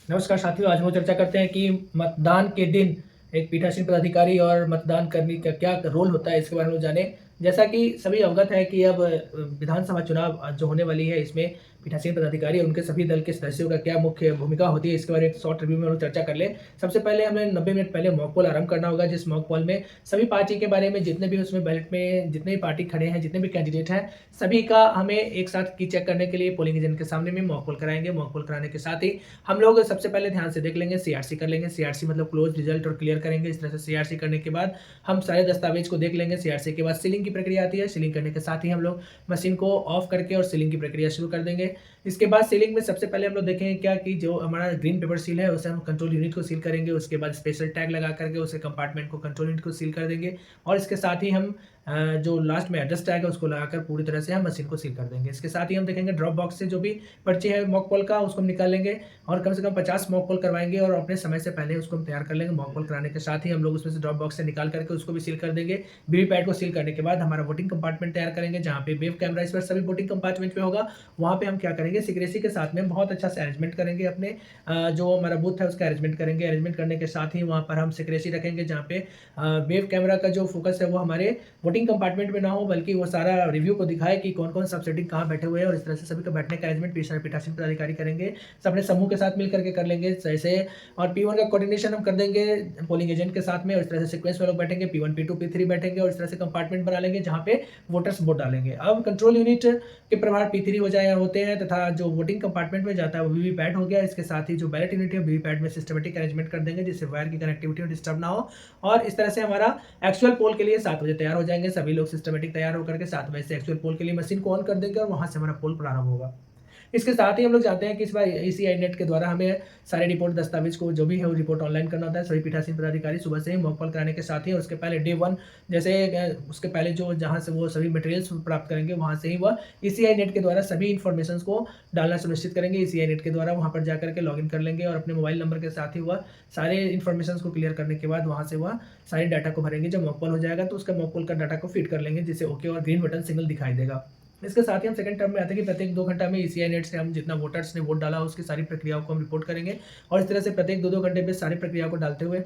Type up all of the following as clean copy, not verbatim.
नमस्कार साथियों, आज हम चर्चा करते हैं कि मतदान के दिन एक पीठासीन पदाधिकारी और मतदान कर्मी का क्या रोल होता है, इसके बारे में जानें। जैसा कि सभी अवगत हैं कि अब विधानसभा चुनाव जो होने वाली है, इसमें पीठासीन पदाधिकारी और उनके सभी दल के सदस्यों का क्या मुख्य भूमिका होती है, इसके बारे में एक शॉर्ट रिव्यू में हम लोग चर्चा कर लें। सबसे पहले हमें 90 मिनट पहले मॉक पोल आरंभ करना होगा, जिस मॉक पोल में सभी पार्टी के बारे में जितने भी उसमें बैलेट में जितने भी पार्टी खड़े हैं, जितने भी कैंडिडेट हैं, सभी का हमें एक साथ की चेक करने के लिए पोलिंग एजेंट के सामने में मॉक पोल कराएँगे। मॉक पोल कराने के साथ ही हम लोग सबसे पहले ध्यान से देख लेंगे, सीआरसी कर लेंगे। सीआरसी मतलब क्लोज रिजल्ट और क्लियर करेंगे। इस तरह से सीआरसी करने के बाद हम सारे दस्तावेज को देख लेंगे। सीआरसी के बाद सीलिंग की प्रक्रिया आती है। सीलिंग करने के साथ ही हम लोग मशीन को ऑफ करके और सीलिंग की प्रक्रिया शुरू कर देंगे। इसके बाद सीलिंग में सबसे पहले हम लोग देखेंगे क्या कि जो हमारा ग्रीन पेपर सील है, उसे हम कंट्रोल यूनिट को सील करेंगे। उसके बाद स्पेशल टैग लगा करके उसे कंपार्टमेंट को कंट्रोल यूनिट को सील कर देंगे और इसके साथ ही हम जो लास्ट में एड्रेस टैग है उसको लगाकर पूरी तरह से हम मशीन को सील कर देंगे। इसके साथ ही हम देखेंगे ड्रॉप बॉक्स से जो भी पर्ची है मॉक पोल का, उसको हम निकाल लेंगे और कम से कम 50 मॉक पोल करवाएंगे और अपने समय से पहले उसको हम तैयार कर लेंगे। मॉक पोल कराने के साथ ही हम लोग उसमें से ड्रॉप बॉक्स से निकाल करके उसको भी सील कर देंगे। वीवीपैट को सील करने के बाद हमारा वोटिंग कंपार्टमेंट तैयार करेंगे, जहाँ पे वेब कैमरा इस पर सभी वोटिंग कंपार्टमेंट में होगा। वहाँ पे हम क्या करेंगे, सिक्रेसी के साथ में बहुत अच्छा से अरेंजमेंट करेंगे। अपने जो हमारा बूथ है उसका अरेंजमेंट करेंगे। अरेंजमेंट करने के साथ ही वहाँ पर हम सिक्रेसी रखेंगे, जहाँ पे वेब कैमरा का जो फोकस है वो हमारे वोटिंग कंपार्टमेंट में ना हो, बल्कि वो सारा रिव्यू को दिखाए कि कौन कौन सब सेटिंग कहाँ बैठे हुए हैं। और इस तरह से सभी का बैठने का अरेंजमेंट पीठासीन पदाधिकारी करेंगे, सब अपने समूह के साथ मिल करके कर लेंगे जैसे। और P1 का कोऑर्डिनेशन हम कर देंगे पोलिंग एजेंट के साथ में। और इस तरह से सीक्वेंस में लोग बैठेंगे, P1 P2 P3 बैठेंगे और इस तरह से कंपार्टमेंट बना लेंगे जहाँ पे वोटर्स वोट डालेंगे। अब कंट्रोल यूनिट के प्रभार P3 हो जाए होते हैं, तथा जो वोटिंग कंपार्टमेंट में जाता है वो वीवीपैट हो गया। इसके साथ ही जो बैलेट यूनिट है वीवीपैट में सिस्टमेटिक अरेंजमेंट कर देंगे, जिससे वायर की कनेक्टिविटी डिस्टर्ब ना हो। और इस तरह से हमारा एक्चुअल पोल के लिए 7 बजे तैयार हो जाएंगे। सभी लोग सिस्टमेटिक तैयार होकर के 7 बजे से एक्चुअल पोल के लिए मशीन को ऑन कर देंगे और वहां से हमारा पोल प्रारंभ होगा। इसके साथ ही हम लोग चाहते हैं कि इस बार ईसीआई नेट के द्वारा हमें सारे रिपोर्ट दस्तावेज को जो भी है वो रिपोर्ट ऑनलाइन करना होता है। सभी पीठासीन पदाधिकारी सुबह से ही मॉक पोल कराने के साथ ही उसके पहले डे 1 जैसे उसके पहले जो जहाँ से वो सभी मटेरियल्स प्राप्त करेंगे, वहाँ से ही वह ईसीआई नेट के द्वारा सभी इन्फॉर्मेशन को डालना सुनिश्चित करेंगे। ईसीआई नेट के द्वारा वहाँ पर जाकर के लॉगिन कर लेंगे और अपने मोबाइल नंबर के साथ ही वह सारे इन्फॉर्मेशन को क्लियर करने के बाद वहाँ से वह सारे डाटा को भरेंगे। जब मॉक पोल हो जाएगा तो उसका मॉक पोल का डाटा को फीड कर लेंगे, जिससे ओके और ग्रीन बटन सिग्नल दिखाई देगा। इसके साथ ही हम सेकंड टर्म में आते हैं कि प्रत्येक 2 घंटा में ईसीआई नेट से हम जितना वोटर्स ने वोट डाला उसकी सारी प्रक्रियाओं को हम रिपोर्ट करेंगे। और इस तरह से प्रत्येक 2-2 घंटे पे सारी प्रक्रियाओं को डालते हुए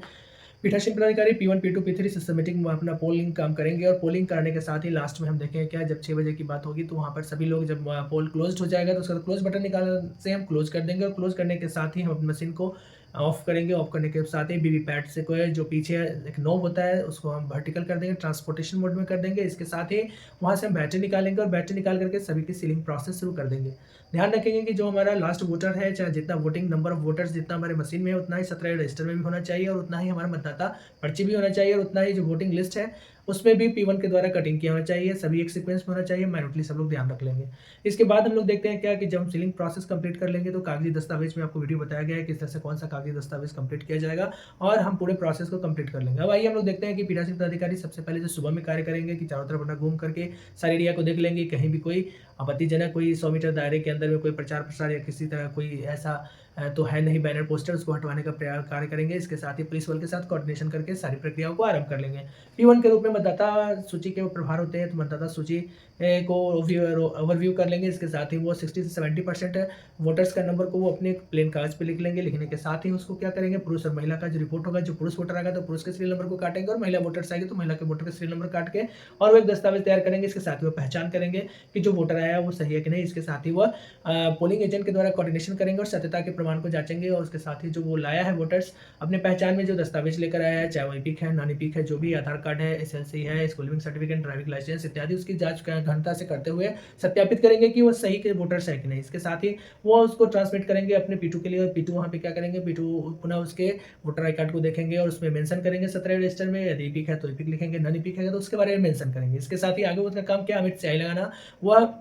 पीठासीन पदाधिकारी P1 P2 P3 सिस्टमेटिक में अपना पोलिंग काम करेंगे। और पोलिंग कराने के साथ ही लास्ट में हम देखेंगे क्या, जब 6 बजे की बात होगी तो वहाँ पर सभी लोग जब पोल क्लोज हो जाएगा तो उसका क्लोज बटन निकाल से हम क्लोज कर देंगे। और क्लोज करने के साथ ही हम अपनी मशीन को ऑफ करेंगे। ऑफ करने के साथ ही वीवीपैट से कोई जो पीछे एक नोब होता है उसको हम वर्टिकल कर देंगे, ट्रांसपोर्टेशन मोड में कर देंगे। इसके साथ ही वहाँ से हम बैटरी निकालेंगे और बैटरी निकाल करके सभी की सीलिंग प्रोसेस शुरू कर देंगे। ध्यान रखेंगे कि जो हमारा लास्ट वोटर है, चाहे जितना वोटिंग नंबर ऑफ वोटर्स जितना हमारे मशीन में है उतना ही 17 रजिस्टर में भी होना चाहिए और उतना ही हमारा मतदाता पर्ची भी होना चाहिए और उतना ही जो वोटिंग लिस्ट है उसमें भी P1 के द्वारा कटिंग किया होना चाहिए। सभी एक सीक्वेंस में होना चाहिए। मैनुअली सब लोग ध्यान रख लेंगे। इसके बाद हम लोग देखते हैं क्या कि जब हम सीलिंग प्रोसेस कंप्लीट कर लेंगे तो कागजी दस्तावेज में आपको वीडियो बताया गया है किस तरह से कौन सा कागजी दस्तावेज कंप्लीट किया जाएगा और हम पूरे प्रोसेस को कंप्लीट कर लेंगे। अब आइए हम लोग देखते हैं कि पीठासीन पदाधिकारी सबसे पहले जो सुबह में कार्य करेंगे कि चारों तरफ अपना घूम करके सारे एरिया को देख लेंगे, कहीं भी कोई आपत्तिजनक कोई 100 मीटर दायरे के अंदर में कोई प्रचार प्रसार या किसी तरह कोई ऐसा तो है नहीं बैनर पोस्टर, उसको हटवाने का प्रयास कार्य करेंगे। इसके साथ ही पुलिस बल के साथ कोऑर्डिनेशन करके सारी प्रक्रियाओं को आरंभ कर लेंगे। P1 के रूप में मतदाता सूची के प्रभार होते हैं, तो मतदाता सूची को ओवरव्यू कर लेंगे। इसके साथ ही वो 60 से 70% वोटर्स का नंबर को वो अपने प्लेन कागज पे लिख लेंगे। लिखने के साथ ही उसको क्या करेंगे, पुरुष और महिला का जो रिपोर्ट होगा, जो पुरुष वोटर आएगा तो पुरुष के सीरियल नंबर को काटेंगे और महिला वोटर्स आएगी तो महिला के वोटर का सीरियल नंबर काट के और वो एक दस्तावेज तैयार करेंगे। इसके साथ ही वो पहचान करेंगे कि जो वोटर आया है वो सही है कि नहीं। इसके साथ ही वह पोलिंग एजेंट के द्वारा कोऑर्डिनेशन करेंगे और सत्यता के प्रमाण को जांचेंगे। और उसके साथ ही जो वो लाया है वोटर्स अपने पहचान में जो दस्तावेज लेकर आया है, चाहे वो एपिक है, नॉन एपिक है, जो भी आधार कार्ड है, एसएलसी है, school leaving certificate, driving licence इत्यादि, उसकी जांच गहनता से करते हुए सत्यापित करेंगे कि वो सही के वोटर्स है कि नहीं। इसके साथ ही वो उसको ट्रांसमिट करेंगे अपने P2 के लिए। और P2 वहाँ पे क्या करेंगे, P2 पुनः उसके वोटर आई कार्ड को देखेंगे और उसमें मेंशन करेंगे 17 रजिस्टर में। यदि एपिक है तो एपिक लिखेंगे, नॉन एपिक है तो उसके बारे में मेंशन करेंगे। इसके साथ ही आगे उसका काम क्या, अमिट स्याही लगाना। वह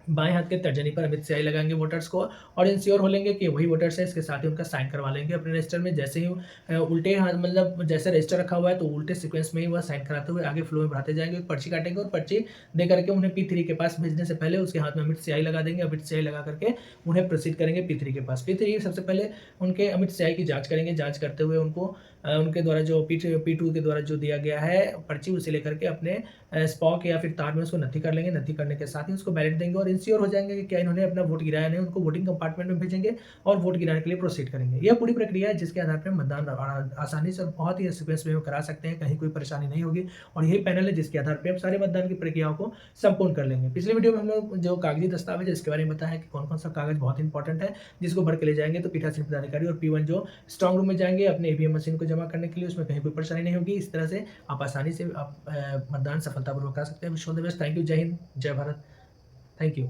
बाएं हाथ के तर्जनी पर अमित स्याही लगाएंगे वोटर्स को और इंश्योर हो लेंगे कि वही वोटर्स है। इसके साथ ही उनका साइन करवा लेंगे अपने रजिस्टर में। जैसे ही उल्टे हाथ मतलब जैसे रजिस्टर रखा हुआ है तो उल्टे सीक्वेंस में ही वह साइन कराते हुए आगे फ्लो में बढ़ाते जाएंगे। पर्ची काटेंगे और पर्ची दे करके उन्हें P3 के पास भेजने से पहले उसके हाथ में अमिट स्याही लगा देंगे। अमिट स्याही लगा करके उन्हें प्रोसीड करेंगे P3 के पास। P3 सबसे पहले उनके अमिट स्याही की जाँच करेंगे। जाँच करते हुए उनको उनके द्वारा जो P2 के द्वारा जो दिया गया है पर्ची, उसे लेकर के अपने स्पॉक या फिर तार में उसको नत्थी कर लेंगे। नत्थी करने के साथ ही उसको बैलेट देंगे और इंश्योर हो जाएँगे कि क्या इन्होंने अपना वोट गिराया नहीं, उनको वोटिंग कंपार्टमेंट में भेजेंगे और वोट गिराने के लिए प्रोसीड करेंगे। यह पूरी प्रक्रिया है जिसके आधार पे मतदान आसानी से और बहुत ही सीक्वेंस में करा सकते हैं, कहीं कोई परेशानी नहीं होगी और यही पैनल है जिसके आधार पे हम सारे मतदान की प्रक्रियाओं को संपूर्ण कर लेंगे। पिछले वीडियो में हम लोग जो कागजी दस्तावेज है इसके बारे में बताया कि कौन-कौन सा कागज बहुत इंपॉर्टेंट है, जिसको भर के ले जाएँगे तो पीठासीन पदाधिकारी और P1 जो स्ट्रॉन्ग रूम में जाएँगे अपने ईवीएम मशीन को जमा करने के लिए, उसमें कहीं कोई परेशानी नहीं होगी। इस तरह से आप आसानी से आप मतदान सफलतापूर्वक करा सकते हैं। Wish all the best. Thank you. जय हिंद, जय भारत। Thank you.